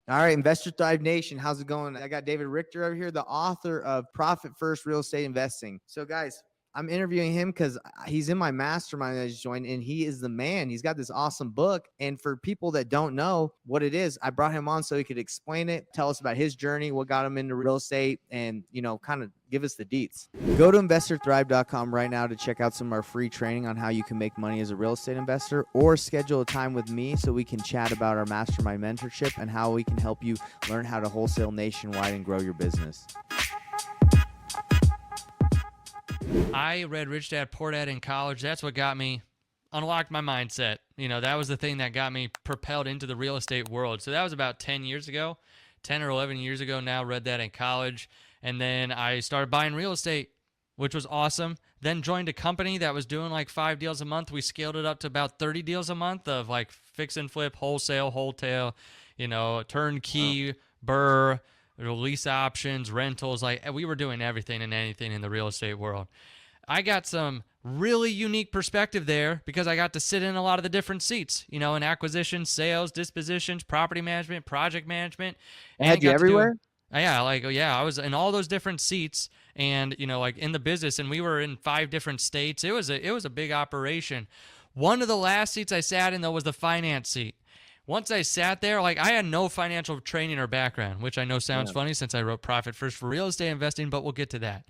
All right, Investor Thrive Nation, how's it going? I got David Richter over here, the author of Profit First Real Estate Investing. So, guys, I'm interviewing him because he's in my mastermind that I just joined, and he is the man. He's got this awesome book. And for people that don't know what it is, I brought him on so he could explain it, tell us about his journey, what got him into real estate, and, kind of give us the deets. Go to investorthrive.com right now to check out some of our free training on how you can make money as a real estate investor, or schedule a time with me so we can chat about our mastermind mentorship and how we can help you learn how to wholesale nationwide and grow your business. I read Rich Dad Poor Dad in college. That's what got me, unlocked my mindset. That was the thing that got me propelled into the real estate world. So that was about 10 years ago, 10 or 11 years ago now. Read that in college. And then I started buying real estate, which was awesome. Then joined a company that was doing like 5 deals a month. We scaled it up to about 30 deals a month of like fix and flip, wholesale, turnkey, BRRRR, lease options, rentals. Like we were doing everything and anything in the real estate world. I got some really unique perspective there because I got to sit in a lot of the different seats, in acquisitions, sales, dispositions, property management, project management. And had you everywhere? I was in all those different seats and, in the business, and we were in 5 different states. It was a big operation. One of the last seats I sat in, though, was the finance seat. Once I sat there, I had no financial training or background, which I know sounds funny since I wrote Profit First for Real Estate Investing, but we'll get to that.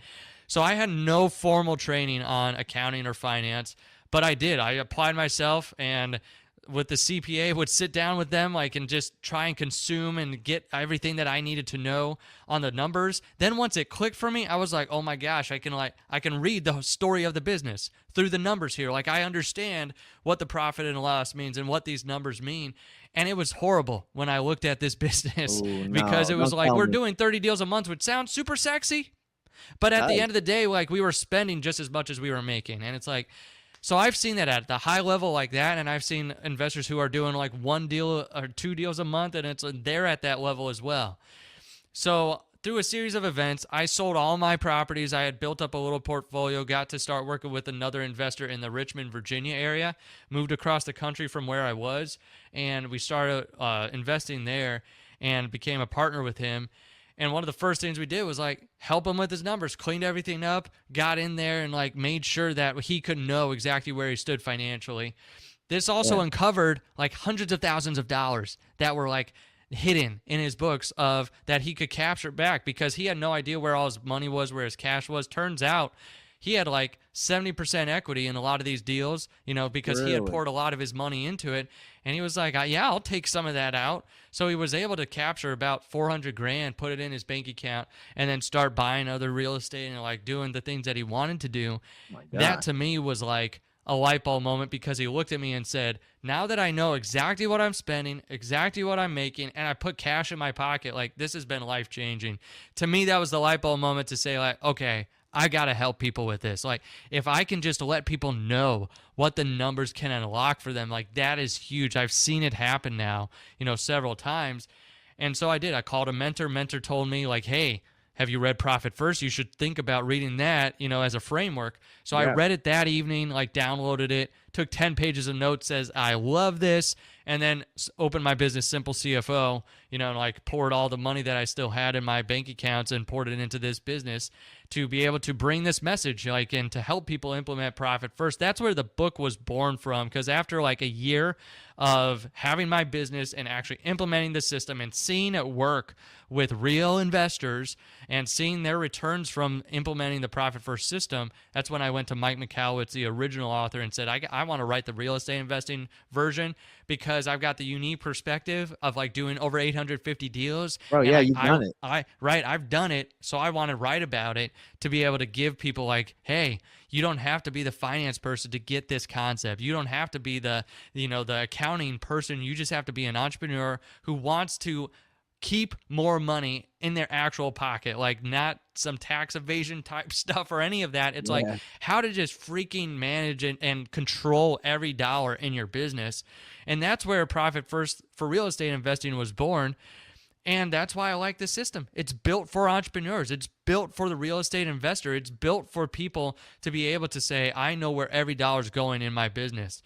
So I had no formal training on accounting or finance, but I did. I applied myself, and with the CPA would sit down with them and just try and consume and get everything that I needed to know on the numbers. Then once it clicked for me, I was like, oh my gosh, I can read the story of the business through the numbers here. I understand what the profit and loss means and what these numbers mean. And it was horrible when I looked at this business because it was we're doing 30 deals a month, which sounds super sexy. But at the end of the day, we were spending just as much as we were making. And it's so I've seen that at the high level like that, and I've seen investors who are doing 1 deal or 2 deals a month, and they're at that level as well. So through a series of events, I sold all my properties. I had built up a little portfolio, got to start working with another investor in the Richmond, Virginia area, moved across the country from where I was, and we started investing there and became a partner with him. And one of the first things we did was help him with his numbers, cleaned everything up, got in there and made sure that he could know exactly where he stood financially. This also uncovered hundreds of thousands of dollars that were hidden in his books of that he could capture back because he had no idea where all his money was, where his cash was. Turns out he had 70% equity in a lot of these deals, because he had poured a lot of his money into it. And he was like, yeah, I'll take some of that out. So he was able to capture about $400,000, put it in his bank account, and then start buying other real estate and doing the things that he wanted to do. That to me was a light bulb moment because he looked at me and said, now that I know exactly what I'm spending, exactly what I'm making, and I put cash in my pocket, this has been life-changing. To me, that was the light bulb moment to say, okay, I got to help people with this. If I can just let people know what the numbers can unlock for them, that is huge. I've seen it happen now, several times. And so I did. I called a mentor. Mentor told me, hey, have you read Profit First? You should think about reading that, as a framework. So I read it that evening, downloaded it, took 10 pages of notes, says, I love this, and then opened my business, Simple CFO, and poured all the money that I still had in my bank accounts and poured it into this business to be able to bring this message, and to help people implement Profit First. That's where the book was born from, because after a year of having my business and actually implementing the system and seeing it work with real investors and seeing their returns from implementing the Profit First system, that's when I went to Mike Michalowicz, the original author, and said, I want to write the real estate investing version because I've got the unique perspective of doing over 850 deals. Bro, yeah, you've done it. I've done it, so I want to write about it to be able to give people hey, you don't have to be the finance person to get this concept. You don't have to be the accounting person. You just have to be an entrepreneur who wants to keep more money in their actual pocket, not some tax evasion type stuff or any of that. It's how to just freaking manage and control every dollar in your business. And that's where Profit First for Real Estate Investing was born. And that's why I like the system. It's built for entrepreneurs. It's built for the real estate investor. It's built for people to be able to say, I know where every dollar is going in my business.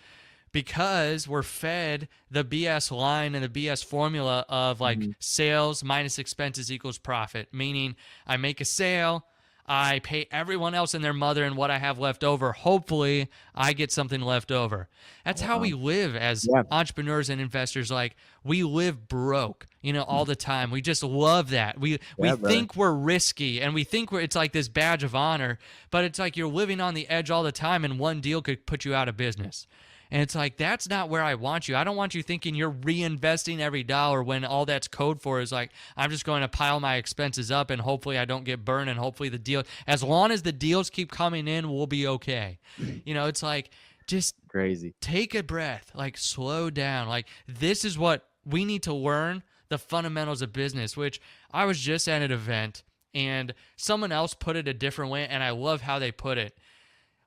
because we're fed the BS line and the BS formula of like sales minus expenses equals profit, meaning I make a sale, I pay everyone else and their mother, and what I have left over, hopefully I get something left over. That's how we live as Yeah. entrepreneurs and investors. Like, we live broke, all the time. We just love that. We think we're risky, and we think it's like this badge of honor, but it's like you're living on the edge all the time, and one deal could put you out of business. And it's like, that's not where I want you. I don't want you thinking you're reinvesting every dollar when all that's code for is like, I'm just going to pile my expenses up and hopefully I don't get burned, and hopefully the deal, as long as the deals keep coming in, we'll be okay. It's like, just Crazy. take a breath, like slow down. Like, this is what we need to learn, the fundamentals of business, which I was just at an event and someone else put it a different way, and I love how they put it.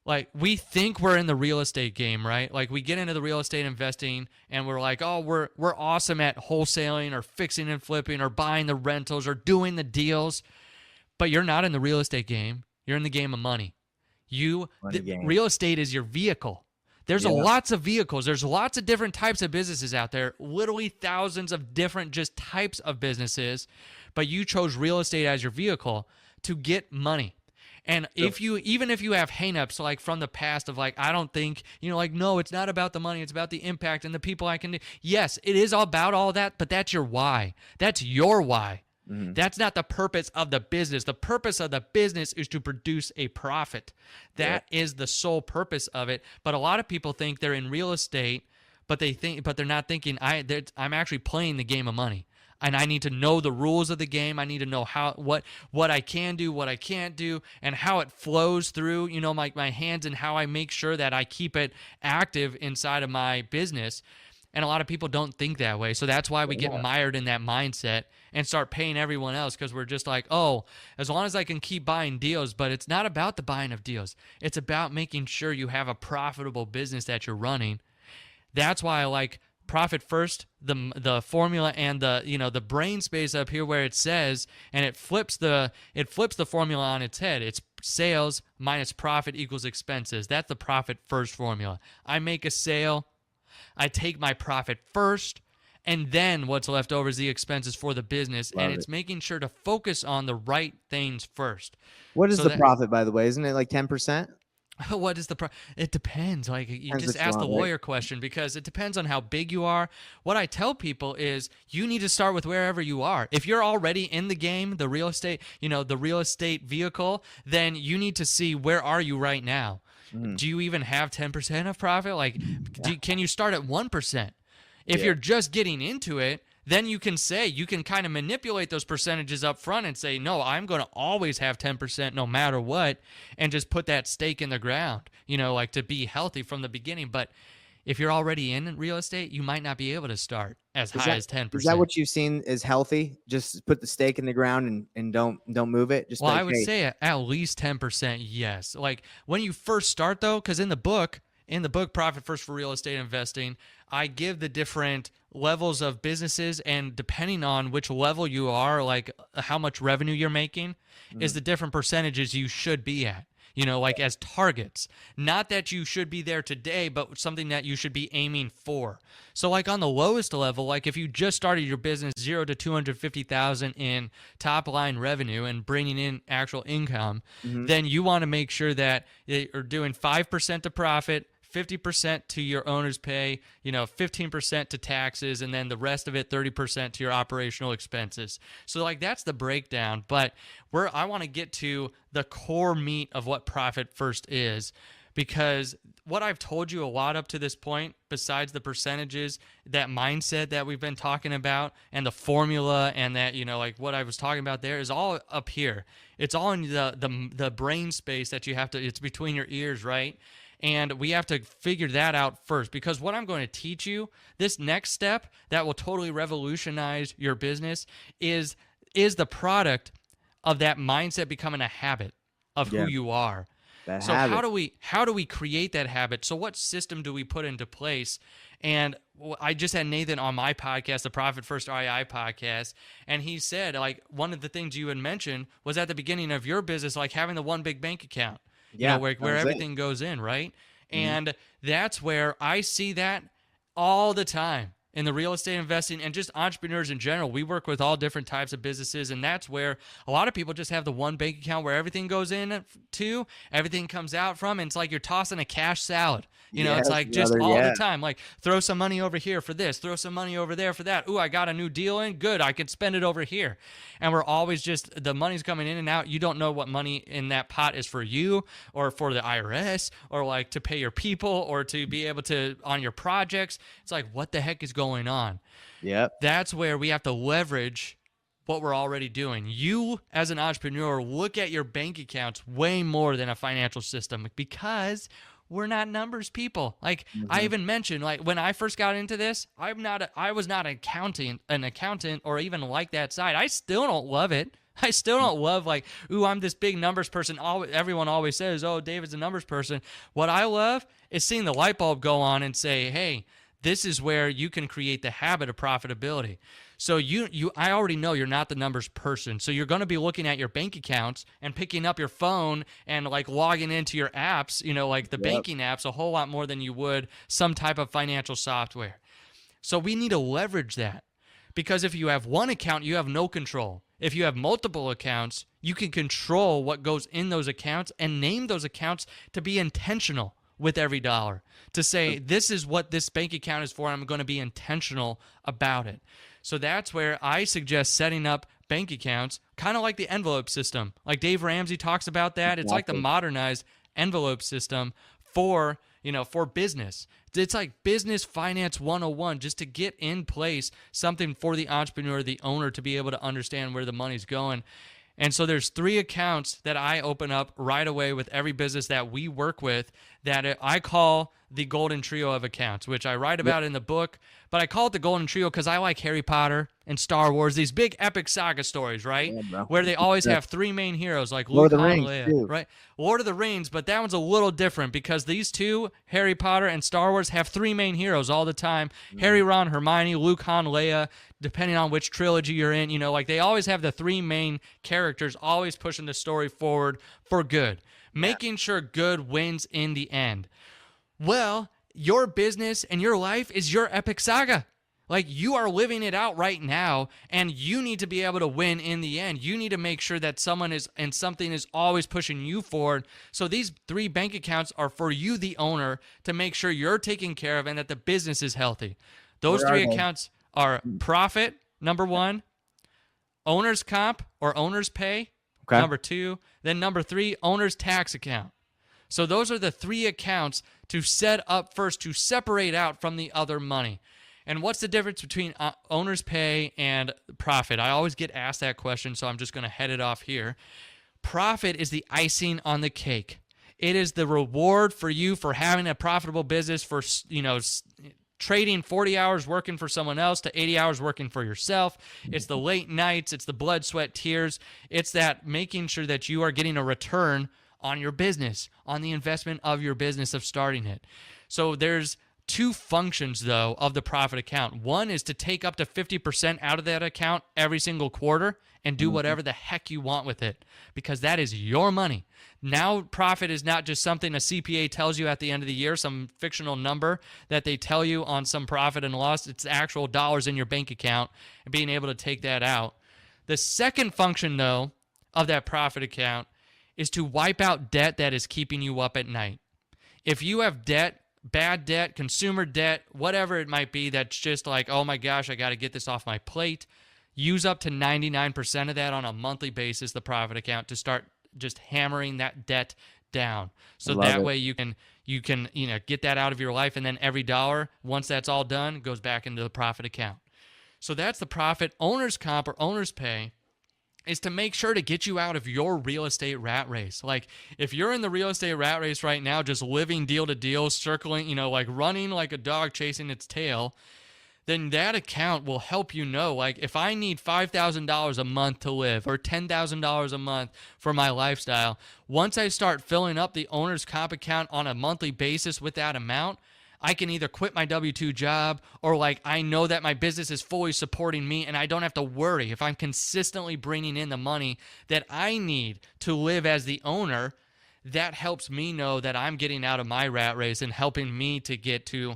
Like, we think we're in the real estate game, right? Like, we get into the real estate investing and we're like, oh, we're awesome at wholesaling or fixing and flipping or buying the rentals or doing the deals. But you're not in the real estate game. You're in the game of money. Real estate is your vehicle. There's lots of vehicles. There's lots of different types of businesses out there, literally thousands of different just types of businesses. But you chose real estate as your vehicle to get money. And even if you have hangups like from the past of like, I don't think, like, no, it's not about the money, it's about the impact and the people I can do. Yes, it is all about all that, but that's your why. That's your why. That's not the purpose of the business. The purpose of the business is to produce a profit. That is the sole purpose of it. But a lot of people think they're in real estate, but they're not thinking I'm actually playing the game of money. And I need to know the rules of the game. I need to know what I can do, what I can't do, and how it flows through, my hands, and how I make sure that I keep it active inside of my business. And a lot of people don't think that way. So that's why we get mired in that mindset and start paying everyone else, because we're just like, oh, as long as I can keep buying deals. But it's not about the buying of deals. It's about making sure you have a profitable business that you're running. That's why I like profit first, the formula, and the brain space up here where it says, and it flips the formula on its head. It's sales minus profit equals expenses. That's the profit first formula. I make a sale, I take my profit first, and then what's left over is the expenses for the business. It's making sure to focus on the right things first. What is the profit, by the way? Isn't it like 10%? What is it depends. Like, you just ask the lawyer question, because it depends on how big you are. What I tell people is you need to start with wherever you are. If you're already in the game, the real estate, the real estate vehicle, then you need to see, where are you right now? Do you even have 10% of profit? Like, can you start at 1%? If you're just getting into it, then you can kind of manipulate those percentages up front and say, no, I'm going to always have 10% no matter what, and just put that stake in the ground, like to be healthy from the beginning. But if you're already in real estate, you might not be able to start as high as 10%. Is that what you've seen is healthy? Just put the stake in the ground and don't move it? Just I would say at least 10%, yes. Like, when you first start, though, because in the book, Profit First for Real Estate Investing, I give the different levels of businesses, and depending on which level you are, like how much revenue you're making, is the different percentages you should be at, like as targets. Not that you should be there today, but something that you should be aiming for. So like on the lowest level, like if you just started your business 0 to 250,000 in top line revenue and bringing in actual income, then you want to make sure that you're doing 5% to profit, 50% to your owner's pay, 15% to taxes, and then the rest of it, 30% to your operational expenses. So like that's the breakdown. But I want to get to the core meat of what Profit First is, because what I've told you a lot up to this point, besides the percentages, that mindset that we've been talking about, and the formula, and that, like what I was talking about there, is all up here. It's all in the brain space that you have to, it's between your ears, right? And we have to figure that out first, because what I'm going to teach you, this next step that will totally revolutionize your business, is the product of that mindset becoming a habit of who you are. So how do we create that habit? So what system do we put into place? And I just had Nathan on my podcast, the Profit First REI podcast, and he said, like, one of the things you had mentioned was at the beginning of your business, like having the one big bank account. Where everything goes in, right? And that's where I see that all the time in the real estate investing and just entrepreneurs in general. We work with all different types of businesses, and that's where a lot of people just have the one bank account where everything goes in to, everything comes out from, and it's like you're tossing a cash salad. You know, it's like just all the time, like throw some money over here for this, throw some money over there for that. Ooh, I got a new deal in. Good, I can spend it over here. And we're always just, the money's coming in and out. You don't know what money in that pot is for you or for the IRS or like to pay your people or to be able to on your projects. It's like, what the heck is going on? Yep. That's where we have to leverage what we're already doing. You as an entrepreneur look at your bank accounts way more than a financial system because we're not numbers people. Like I even mentioned, like when I first got into this, I was not an accountant or even like that side. I still don't love it. I still don't love like, ooh, I'm this big numbers person. Everyone always says, oh, David's a numbers person. What I love is seeing the light bulb go on and say, hey, this is where you can create the habit of profitability. So I already know you're not the numbers person. So you're going to be looking at your bank accounts and picking up your phone and like logging into your apps, you know, like the banking apps a whole lot more than you would some type of financial software. So we need to leverage that because if you have one account, you have no control. If you have multiple accounts, you can control what goes in those accounts and name those accounts to be intentional with every dollar, to say this is what this bank account is for. I'm going to be intentional about it. So that's where I suggest setting up bank accounts, kind of like the envelope system. Like Dave Ramsey talks about that. It's like the modernized envelope system for business. It's like business finance 101, just to get in place something for the entrepreneur, the owner, to be able to understand where the money's going. And so there's 3 accounts that I open up right away with every business that we work with that I call the golden trio of accounts, which I write about in the book. But I call it the golden trio because I like Harry Potter and Star Wars, these big epic saga stories, right? Where they always have 3 main heroes like Luke, Han, Leia, right? Lord of the Rings, but that one's a little different because these 2, Harry Potter and Star Wars, have 3 main heroes all the time. Harry, Ron, Hermione, Luke, Han, Leia, depending on which trilogy you're in, like they always have the 3 main characters always pushing the story forward for good, making sure good wins in the end. Well, your business and your life is your epic saga. Like you are living it out right now, and you need to be able to win in the end. You need to make sure that something is always pushing you forward. So these 3 bank accounts are for you, the owner, to make sure you're taken care of and that the business is healthy. Those 3 accounts are profit, number 1, owner's comp or owner's pay, number 2, then number 3, owner's tax account. So those are the 3 accounts to set up first to separate out from the other money. And what's the difference between owner's pay and profit? I always get asked that question, so I'm just going to head it off here. Profit is the icing on the cake. It is the reward for you for having a profitable business, for trading 40 hours working for someone else to 80 hours working for yourself. It's the late nights. It's the blood, sweat, tears. It's that making sure that you are getting a return on your business, on the investment of your business, of starting it. So there's 2 functions, though, of the profit account. One is to take up to 50% out of that account every single quarter and do whatever the heck you want with it, because that is your money. Now, profit is not just something a CPA tells you at the end of the year, some fictional number that they tell you on some profit and loss. It's actual dollars in your bank account and being able to take that out. The second function, though, of that profit account is to wipe out debt that is keeping you up at night. If you have debt, bad debt, consumer debt, whatever it might be, that's just like, oh my gosh, I got to get this off my plate, use up to 99% of that on a monthly basis, the profit account, to start just hammering that debt down. So that way you can get that out of your life, and then every dollar, once that's all done, goes back into the profit account. So that's the profit. Owner's comp or owner's pay is to make sure to get you out of your real estate rat race. Like if you're in the real estate rat race right now, just living deal to deal, circling, like running like a dog chasing its tail, then that account will help you know, like if I need $5,000 a month to live or $10,000 a month for my lifestyle, once I start filling up the owner's comp account on a monthly basis with that amount, I can either quit my W-2 job, or like I know that my business is fully supporting me and I don't have to worry. If I'm consistently bringing in the money that I need to live as the owner, that helps me know that I'm getting out of my rat race and helping me to get to,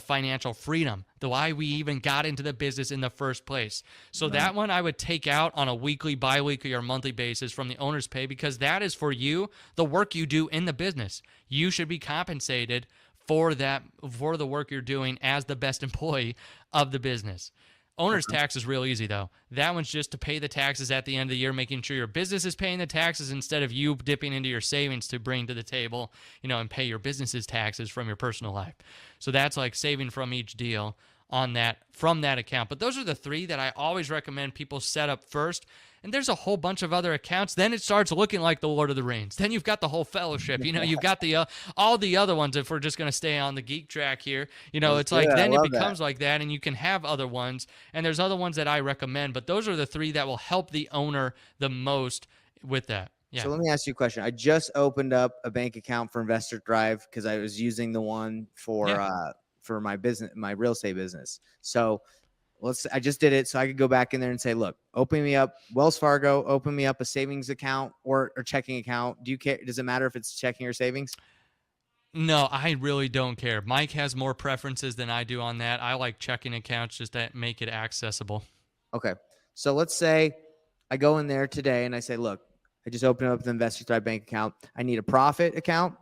financial freedom, the why we even got into the business in the first place. So Right. that one I would take out on a weekly, bi-weekly, or monthly basis from the owner's pay, because that is for you, the work you do in the business. You should be compensated for that, for the work you're doing as the best employee of the business. Owner's Okay. tax is real easy though. That one's just to pay the taxes at the end of the year, making sure your business is paying the taxes instead of you dipping into your savings to bring to the table, and pay your business's taxes from your personal life. So that's like saving from each deal on that, from that account. But those are the three that I always recommend people set up first. And there's a whole bunch of other accounts. Then it starts looking like the Lord of the Rings. Then you've got the whole fellowship. You've got the all the other ones. If we're just going to stay on the geek track here, Let's it's do like it. I then it love that. becomes like that, and you can have other ones. And there's other ones that I recommend, but those are the three that will help the owner the most with that. Yeah. So let me ask you a question. I just opened up a bank account for Investor Thrive because I was using the one Yeah. for my business, my real estate business. So I just did it so I could go back in there and say, look, open me up Wells Fargo, open me up a savings account or checking account. Do you care? Does it matter if it's checking or savings? No, I really don't care. Mike has more preferences than I do on that. I like checking accounts just to make it accessible. Okay. So let's say I go in there today and I say, look, I just opened up the Investor Thrive bank account. I need a profit account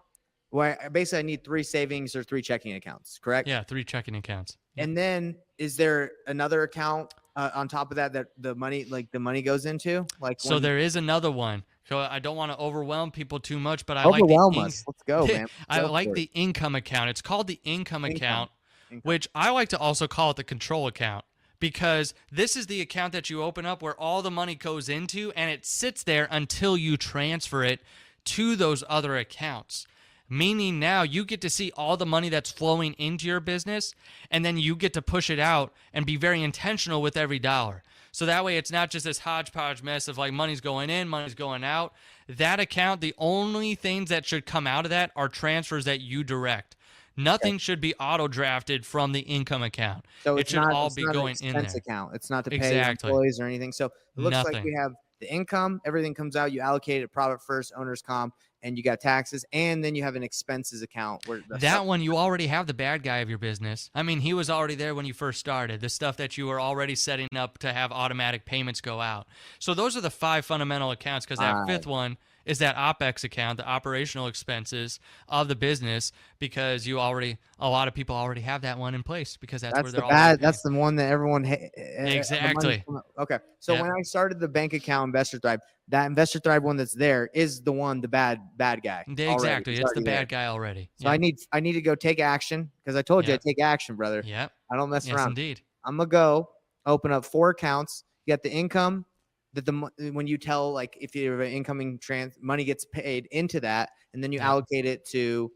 where basically I need 3 savings or 3 checking accounts, correct? Yeah, 3 checking accounts. Yep. And then is there another account on top of that the money goes into? So there is another one. So I don't want to overwhelm people too much, but I like overwhelm us. Let's go, man. I Go like for it. the income account. It's called the income account, Income. which I like to also call it the control account, because this is the account that you open up where all the money goes into, and it sits there until you transfer it to those other accounts. Meaning now you get to see all the money that's flowing into your business, and then you get to push it out and be very intentional with every dollar. So that way it's not just this hodgepodge mess of like money's going in, money's going out. That account, the only things that should come out of that are transfers that you direct. Nothing should be auto drafted from the income account. So It should all be an going in expense there. account. It's not to pay Exactly. employees or anything. So it looks like Nothing. we have the income, everything comes out, you allocate it profit first, owner's comp, and you got taxes, and then you have an expenses account where That one, you already have the bad guy of your business. I mean, he was already there when you first started, the stuff that you were already setting up to have automatic payments go out. So those are the 5 fundamental accounts, because that 5th one is that OPEX account, the operational expenses of the business, because a lot of people already have that one in place, because that's where they're already paying. That's the one that everyone Exactly. Okay. So Yep. when I started the bank account Investor Thrive, that Investor Thrive one that's there is the one, the bad guy. Exactly. It's the bad guy already. So Yep. I need to go take action, because I told you I Yep. take action, brother. Yep. I don't mess Yes, around. indeed. I'm gonna go open up 4 accounts. You got the income that when you tell, like, if you have an incoming money gets paid into that, and then you Yep. allocate it to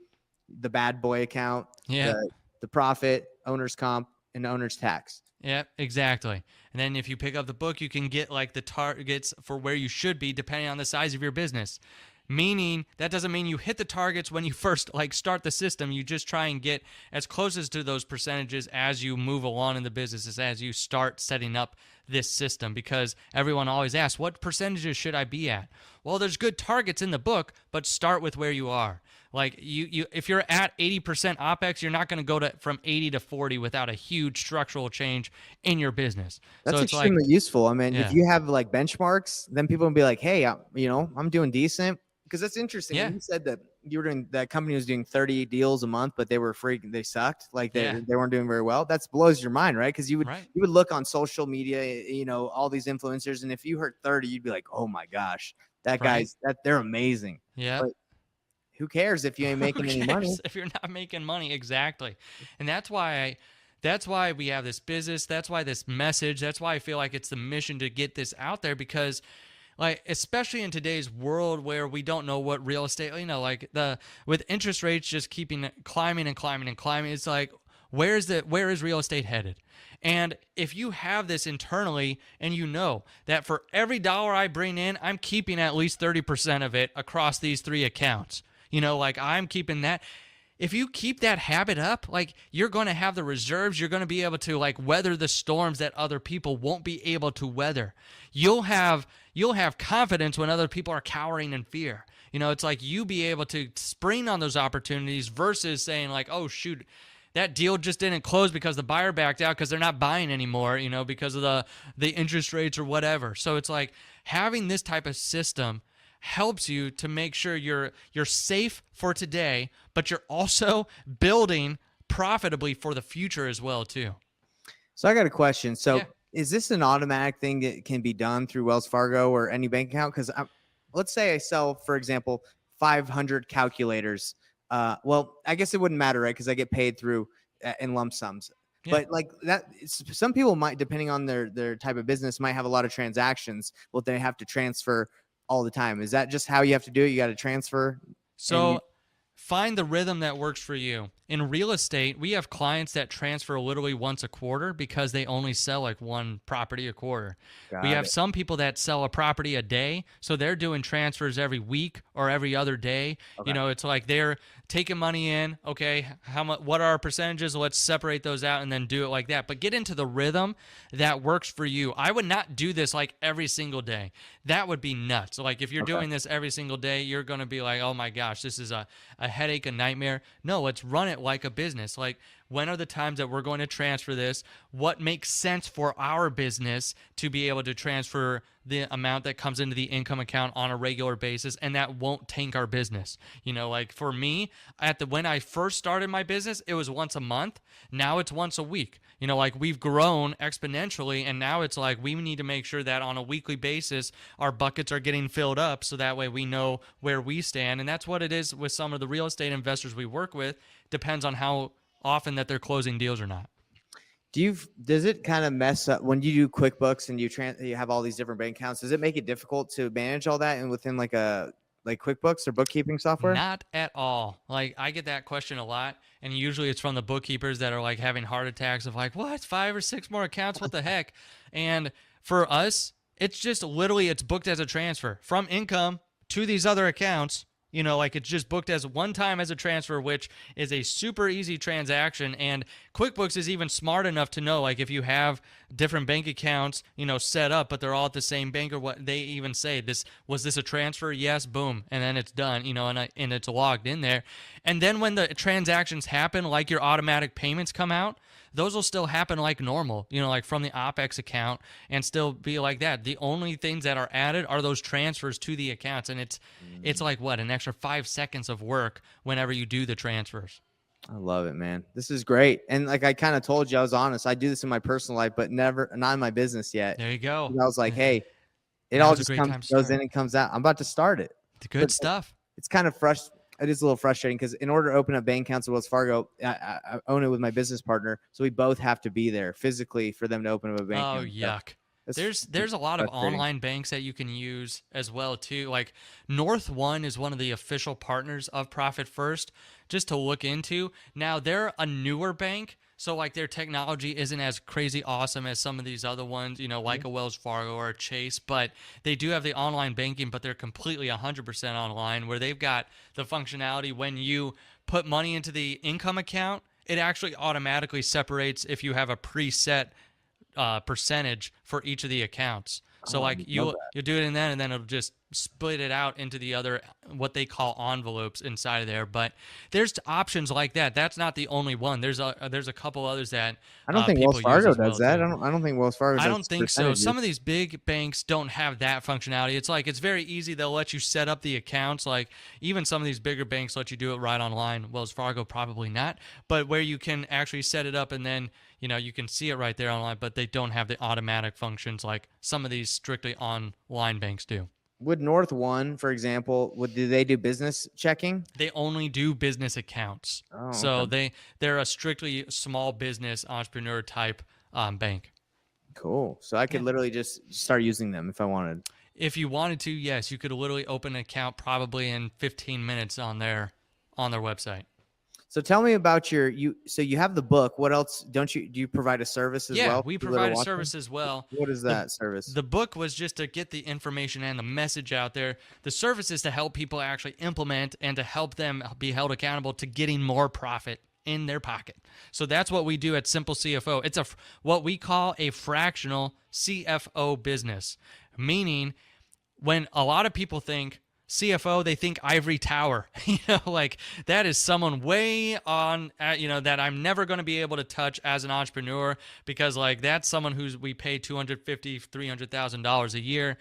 the bad boy account, Yeah. the profit, owner's comp, and owner's tax. Yeah, exactly. And then if you pick up the book, you can get like the targets for where you should be depending on the size of your business. Meaning that doesn't mean you hit the targets when you first start the system. You just try and get as close as to those percentages as you move along in the business, as you start setting up this system, because everyone always asks, what percentages should I be at? Well, there's good targets in the book, but start with where you are. Like you if you're at 80% OPEX, you're not going to go from 80 to 40 without a huge structural change in your business. That's So it's extremely useful. I mean, Yeah. if you have like benchmarks, then people will be like, hey, I'm doing decent. Because that's interesting. Yeah. When you said that that company was doing 30 deals a month, but they sucked. Like they weren't doing very well. That blows your mind, right? Because you would look on social media, all these influencers, and if you heard 30, you'd be like, oh my gosh, they're amazing. Yeah. But who cares if you ain't making any money? If you're not making money, exactly. And that's why we have this business. That's why this message. That's why I feel like it's the mission to get this out there, because especially in today's world where we don't know what real estate, with interest rates just keeping climbing and climbing and climbing, it's like, where is real estate headed? And if you have this internally, and you know that for every dollar I bring in, I'm keeping at least 30% of it across these 3 accounts, I'm keeping that. if you keep that habit up, like you're going to have the reserves, you're going to be able to like weather the storms that other people won't be able to weather. You'll have confidence when other people are cowering in fear. It's like you be able to spring on those opportunities versus saying like, "Oh shoot, that deal just didn't close because the buyer backed out because they're not buying anymore, because of the interest rates or whatever." So it's like having this type of system helps you to make sure you're safe for today, but you're also building profitably for the future as well too. So I got a question. So Yeah. is this an automatic thing that can be done through Wells Fargo or any bank account? Because let's say I sell, for example, 500 calculators. Well, I guess it wouldn't matter, right? Because I get paid through in lump sums. Yeah. But like that, some people might, depending on their type of business, might have a lot of transactions. Well, they have to transfer all the time. Is that just how you have to do it? You got to transfer, and you, So find the rhythm that works for you. In real estate, we have clients that transfer literally once a quarter because they only sell like one property a quarter. We got have it. some people that sell a property a day, so they're doing transfers every week or every other day. Okay. It's like they're taking money in, okay, how much what are our percentages? Let's separate those out and then do it like that. But get into the rhythm that works for you. I would not do this like every single day. That would be nuts. So like if you're Okay. doing this every single day, you're going to be like, "Oh my gosh, this is a headache, a nightmare." No, let's run it like a business. Like, when are the times that we're going to transfer this? What makes sense for our business to be able to transfer the amount that comes into the income account on a regular basis, and that won't tank our business? Like for me, when I first started my business, it was once a month. Now it's once a week. Like we've grown exponentially, and now it's like we need to make sure that on a weekly basis our buckets are getting filled up, so that way we know where we stand. And that's what it is with some of the real estate investors we work with. Depends on how often that they're closing deals or not. Does it kind of mess up when you do QuickBooks and you have all these different bank accounts? Does it make it difficult to manage all that and within like QuickBooks or bookkeeping software? Not at all. Like I get that question a lot, and usually it's from the bookkeepers that are like having heart attacks of like, "What? 5 or 6 more accounts? What the heck?" And for us, it's just literally it's booked as a transfer from income to these other accounts. Like it's just booked as one time as a transfer, which is a super easy transaction. And QuickBooks is even smart enough to know, like, if you have different bank accounts, set up, but they're all at the same bank, or what they even say, was this a transfer? Yes, boom. And then it's done, and it's logged in there. And then when the transactions happen, like your automatic payments come out, those will still happen like normal, like from the OPEX account, and still be like that. The only things that are added are those transfers to the accounts. And it's like what, an extra 5 seconds of work whenever you do the transfers. I love it, man. This is great. And like I kind of told you, I was honest. I do this in my personal life, but not in my business yet. There you go. And I was like, hey, it all Now's a just great time to goes start. in and comes out. I'm about to start it. The But good stuff. it's kind of frustrating. It is a little frustrating because in order to open up bank accounts at Wells Fargo, I own it with my business partner, so we both have to be there physically for them to open up a bank Oh, account. yuck. That's There's a lot of frustrating. online banks that you can use as well too. Like North One is one of the official partners of Profit First, just to look into. Now they're a newer bank, so like their technology isn't as crazy awesome as some of these other ones, like a Wells Fargo or a Chase, but they do have the online banking, but they're completely 100% online, where they've got the functionality when you put money into the income account, it actually automatically separates if you have a preset percentage for each of the accounts. So Oh, I like love you that. do it in then, and then it'll just split it out into the other, what they call envelopes inside of there. But there's options like that. That's not the only one. There's a couple others that I don't think Wells people use Fargo as does well that. too. I don't think Wells Fargo I does don't think so. percentages. Some of these big banks don't have that functionality. It's like it's very easy. They'll let you set up the accounts. Like even some of these bigger banks let you do it right online. Wells Fargo probably not, but where you can actually set it up and then you can see it right there online. But they don't have the automatic functions like some of these strictly online banks do. Would North One, for example, do they do business checking? They only do business accounts. Oh, So okay. they're a strictly small business entrepreneur type bank. Cool. So I could Yeah. literally just start using them if I wanted. If you wanted to, yes, you could literally open an account probably in 15 minutes on their website. So tell me about so you have the book. What else? Do you provide a service as Yeah, well? we For people that are provide a watching? service as well. What is The that service? the book was just to get the information and the message out there. The service is to help people actually implement and to help them be held accountable to getting more profit in their pocket. So that's what we do at Simple CFO. It's what we call a fractional CFO business, meaning when a lot of people think CFO, they think ivory tower. Like that is someone way on, that I'm never going to be able to touch as an entrepreneur because like that's someone we pay $250,000, $300,000 a year.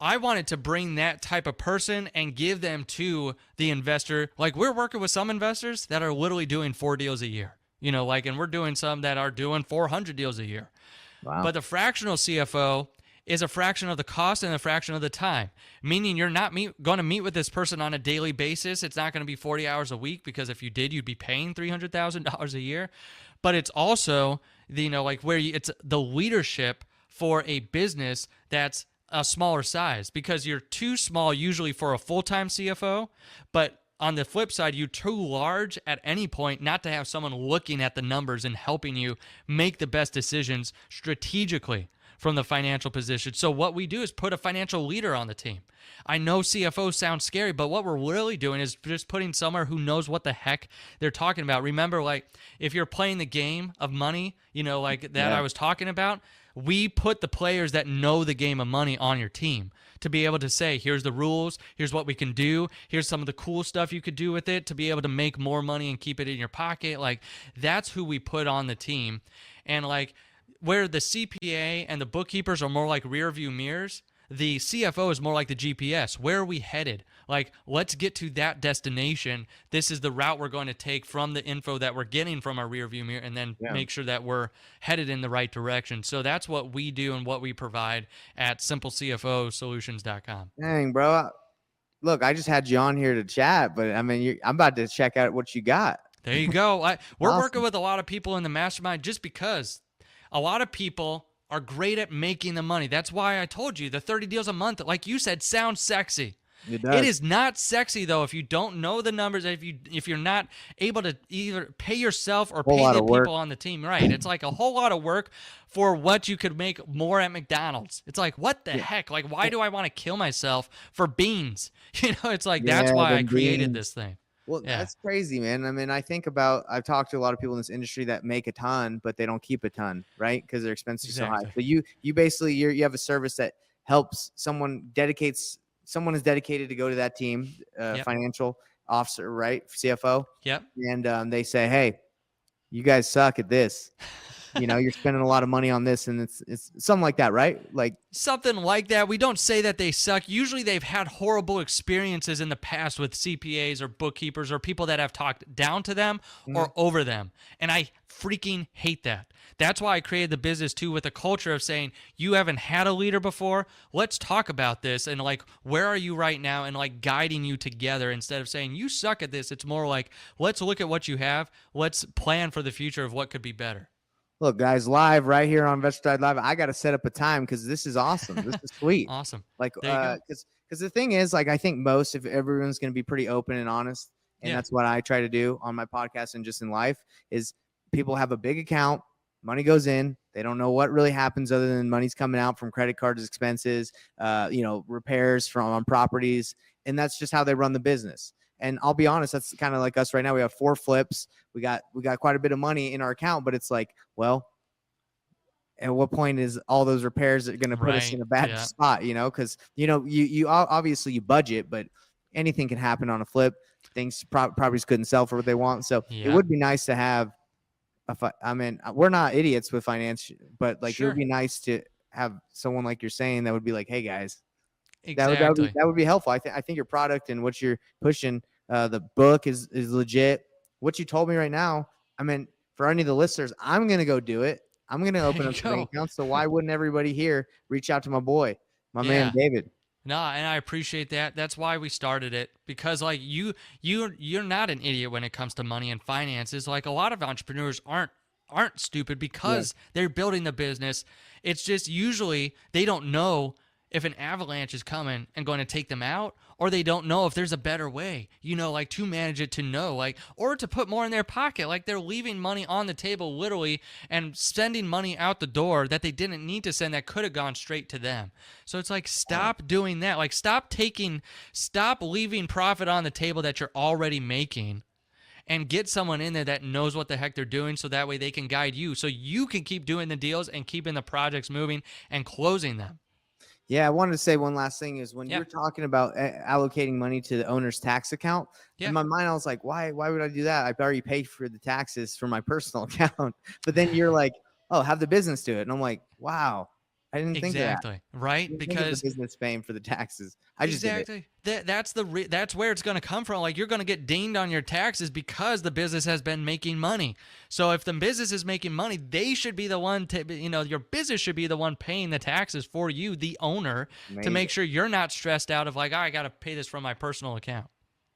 I wanted to bring that type of person and give them to the investor. Like we're working with some investors that are literally doing 4 deals a year, and we're doing some that are doing 400 deals a year. Wow. But the fractional CFO is a fraction of the cost and a fraction of the time, meaning you're not going to meet with this person on a daily basis. It's not going to be 40 hours a week because if you did, you'd be paying $300,000 a year. But it's also, it's the leadership for a business that's a smaller size because you're too small usually for a full-time CFO, but on the flip side, you're too large at any point not to have someone looking at the numbers and helping you make the best decisions strategically from the financial position. So what we do is put a financial leader on the team. I know CFO sounds scary, but what we're really doing is just putting someone who knows what the heck they're talking about. Remember, like if you're playing the game of money, like that I was talking about, we put the players that know the game of money on your team to be able to say, here's the rules, here's what we can do, here's some of the cool stuff you could do with it to be able to make more money and keep it in your pocket. Like that's who we put on the team. And like where the CPA and the bookkeepers are more like rear view mirrors, the CFO is more like the GPS. Where are we headed? Like, let's get to that destination. This is the route we're going to take from the info that we're getting from our rear view mirror and then make sure that we're headed in the right direction. So that's what we do and what we provide at simplecfosolutions.com. Dang, bro. Look, I just had you on here to chat, but I mean, I'm about to check out what you got. There you go. We're Awesome. working with a lot of people in the mastermind just because a lot of people are great at making the money. That's why I told you the 30 deals a month, like you said, sounds sexy. It does. It is not sexy though if you don't know the numbers, if you're not able to either pay yourself or pay the people on the team. Right. It's like a whole lot of work for what you could make more at McDonald's. It's like, what the heck? Like, why do I want to kill myself for beans? It's like that's why I created this thing. Well, that's crazy, man. I mean, I've talked to a lot of people in this industry that make a ton, but they don't keep a ton, right? Because their expenses are so high. So you basically, you have a service that helps someone is dedicated to go to that team, financial officer, right? CFO. Yep. And they say, hey, you guys suck at this. You're spending a lot of money on this, and it's something like that, right? Like something like that. We don't say that they suck. Usually they've had horrible experiences in the past with CPAs or bookkeepers or people that have talked down to them or over them. And I freaking hate that. That's why I created the business too, with a culture of saying, you haven't had a leader before. Let's talk about this. And like, where are you right now? And like guiding you together instead of saying you suck at this. It's more like, let's look at what you have. Let's plan for the future of what could be better. Look, guys, live right here on Investor Guide Live. I got to set up a time because this is awesome. This is sweet. Awesome. Like, because the thing is, like, I think if everyone's going to be pretty open and honest, and that's what I try to do on my podcast and just in life, is people have a big account, money goes in, they don't know what really happens other than money's coming out from credit cards, expenses, repairs on properties, and that's just how they run the business. And I'll be honest, that's kind of like us right now. We have 4 flips. We got quite a bit of money in our account, but it's like, well, at what point is all those repairs that are going to put us in a bad spot? Because you obviously you budget, but anything can happen on a flip. Things properties couldn't sell for what they want, so it would be nice to have. I mean, we're not idiots with finance, but like it would be nice to have someone like you're saying that would be like, hey guys. Exactly. That would be helpful. I think your product and what you're pushing, the book is legit. What you told me right now, I mean, for any of the listeners, I'm going to go do it. I'm going to open up some accounts. So why wouldn't everybody here reach out to my boy, my man, David? No, and I appreciate that. That's why we started it, because like you're not an idiot when it comes to money and finances. Like a lot of entrepreneurs aren't stupid because they're building the business. It's just usually they don't know if an avalanche is coming and going to take them out, or they don't know if there's a better way, like to manage it, to know, like, or to put more in their pocket. Like they're leaving money on the table literally and sending money out the door that they didn't need to send that could have gone straight to them. So it's like, stop doing that. Like stop leaving profit on the table that you're already making, and get someone in there that knows what the heck they're doing, so that way they can guide you, so you can keep doing the deals and keeping the projects moving and closing them. Yeah, I wanted to say one last thing is when Yeah. you're talking about allocating money to the owner's tax account, in my mind, I was like, why would I do that? I've already paid for the taxes for my personal account. But then you're like, oh, have the business do it. And I'm like, wow, I didn't think of that. Exactly. Right? I didn't think Because of the business paying for the taxes. I just did it. exactly. That's where it's going to come from. Like you're going to get dinged on your taxes because the business has been making money. So if the business is making money, they should be the one to, your business should be the one paying the taxes for you, the owner, to make sure you're not stressed out of like, oh, I got to pay this from my personal account.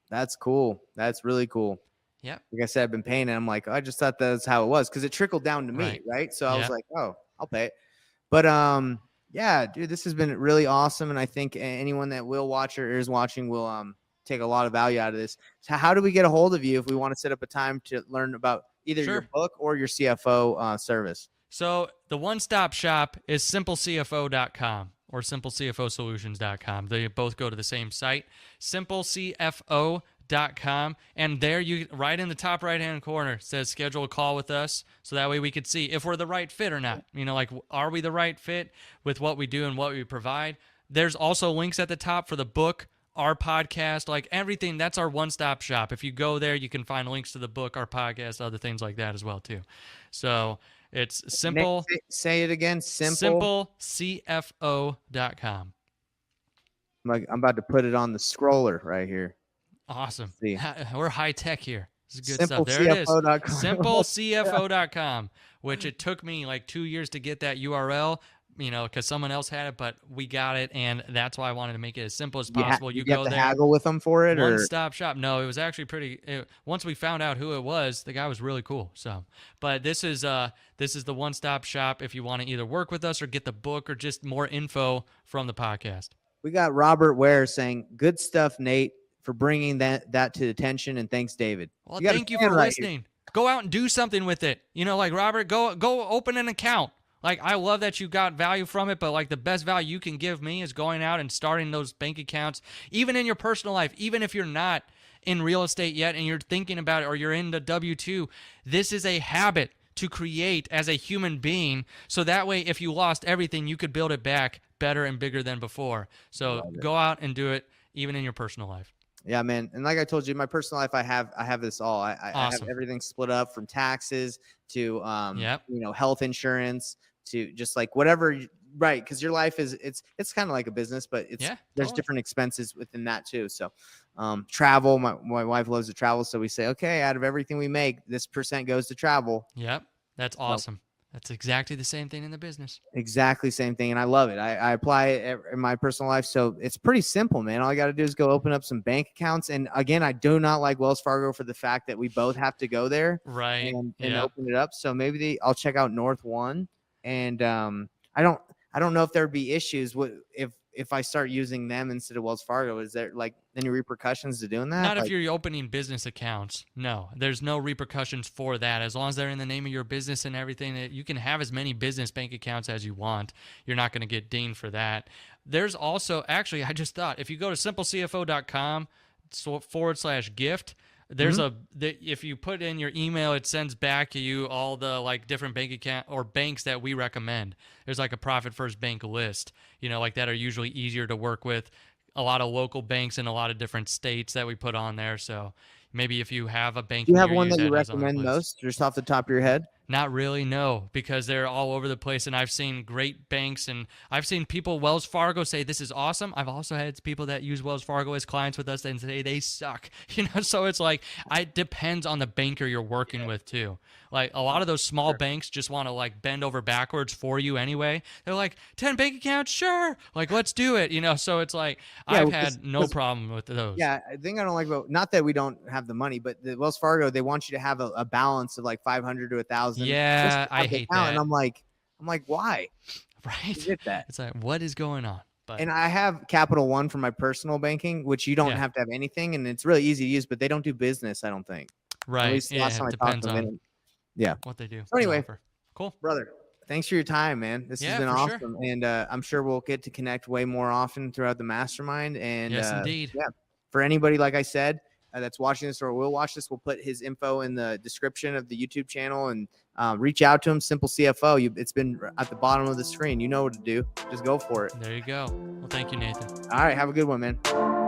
That's cool. That's really cool. Yep. Like I said, I've been paying it. I'm like, I just thought that's how it was because it trickled down to me, right? So I was like, oh, I'll pay it. But yeah, dude, this has been really awesome, and I think anyone that will watch or is watching will take a lot of value out of this. So how do we get a hold of you if we want to set up a time to learn about either your book or your CFO service? So the one-stop shop is simplecfo.com or simplecfosolutions.com. They both go to the same site, simplecfo.com, and there you, right in the top right-hand corner, says schedule a call with us, so that way we could see if we're the right fit or not. Like, are we the right fit with what we do and what we provide? There's also links at the top for the book, our podcast, like everything. That's our one-stop shop. If you go there, you can find links to the book, our podcast, other things like that as well too. So it's simple. Say it again. Simplecfo.com. I'm about to put it on the scroller right here. Awesome. We're high tech here. This is good Simple stuff. There it is. Simplecfo.com. Simplecfo.com, which it took me like 2 years to get that URL, because someone else had it, but we got it, and that's why I wanted to make it as simple as possible. You go have to there, haggle with them for it, or one-stop shop. No, it was actually once we found out who it was, the guy was really cool. So, but this is the one-stop shop if you want to either work with us or get the book or just more info from the podcast. We got Robert Ware saying, "Good stuff, Nate, for bringing that to attention, and thanks, David." Well, thank you for listening. Go out and do something with it. Like Robert, go open an account. Like, I love that you got value from it, but like the best value you can give me is going out and starting those bank accounts, even in your personal life, even if you're not in real estate yet and you're thinking about it or you're in the W-2. This is a habit to create as a human being, so that way if you lost everything, you could build it back better and bigger than before. So go out and do it, even in your personal life. Yeah, man. And like I told you, in my personal life, I have this all. I have everything split up, from taxes to health insurance to just like whatever. Right, because your life is it's kind of like a business, but there's different expenses within that too. So travel, my wife loves to travel, so we say, okay, out of everything we make, this % goes to travel. Yep, that's awesome. That's exactly the same thing in the business. Exactly same thing, and I love it. I apply it in my personal life, so it's pretty simple, man. All I got to do is go open up some bank accounts, and again, I do not like Wells Fargo for the fact that we both have to go there, right, and open it up. So maybe I'll check out North One, and I don't know if there'd be issues if I start using them instead of Wells Fargo. Is there like any repercussions to doing that? Not if you're opening business accounts. No, there's no repercussions for that. As long as they're in the name of your business and everything, you can have as many business bank accounts as you want. You're not going to get dinged for that. There's also, actually, I just thought, if you go to simplecfo.com/gift, there's if you put in your email, it sends back to you all the like different bank account or banks that we recommend. There's like a Profit First bank list, like that are usually easier to work with. A lot of local banks in a lot of different states that we put on there. So maybe if you have a bank, do you have one that you recommend most, just off the top of your head? Not really, no, because they're all over the place, and I've seen great banks, and I've seen people, Wells Fargo, say this is awesome. I've also had people that use Wells Fargo as clients with us and say they suck, so it's like, it depends on the banker you're working with too. Like a lot of those small banks just want to like bend over backwards for you anyway. They're like, 10 bank accounts, sure, like let's do it, so it's like, I've had no problem with those. Yeah, I think I don't like about, not that we don't have the money, but the Wells Fargo, they want you to have a balance of like 500 to 1,000. Yeah, I hate that. And I'm like, why? Right? You get that? It's like, what is going on? But And I have Capital One for my personal banking, which you don't yeah, have to have anything, and it's really easy to use, but they don't do business, I don't think. At right. least the last Yeah, time it I talked depends to them. on Yeah. what they do So and anyway, offer. Cool. brother, thanks for your time, man. This has Yeah, been for sure. awesome. And I'm sure we'll get to connect way more often throughout the mastermind. And Yes, indeed. yeah, for anybody, like I said, that's watching this or will watch this, we'll put his info in the description of the YouTube channel and reach out to him. Simple CFO. It's been at the bottom of the screen. You know what to do. Just go for it. There you go. Well, thank you, Nathan. All right. Have a good one, man.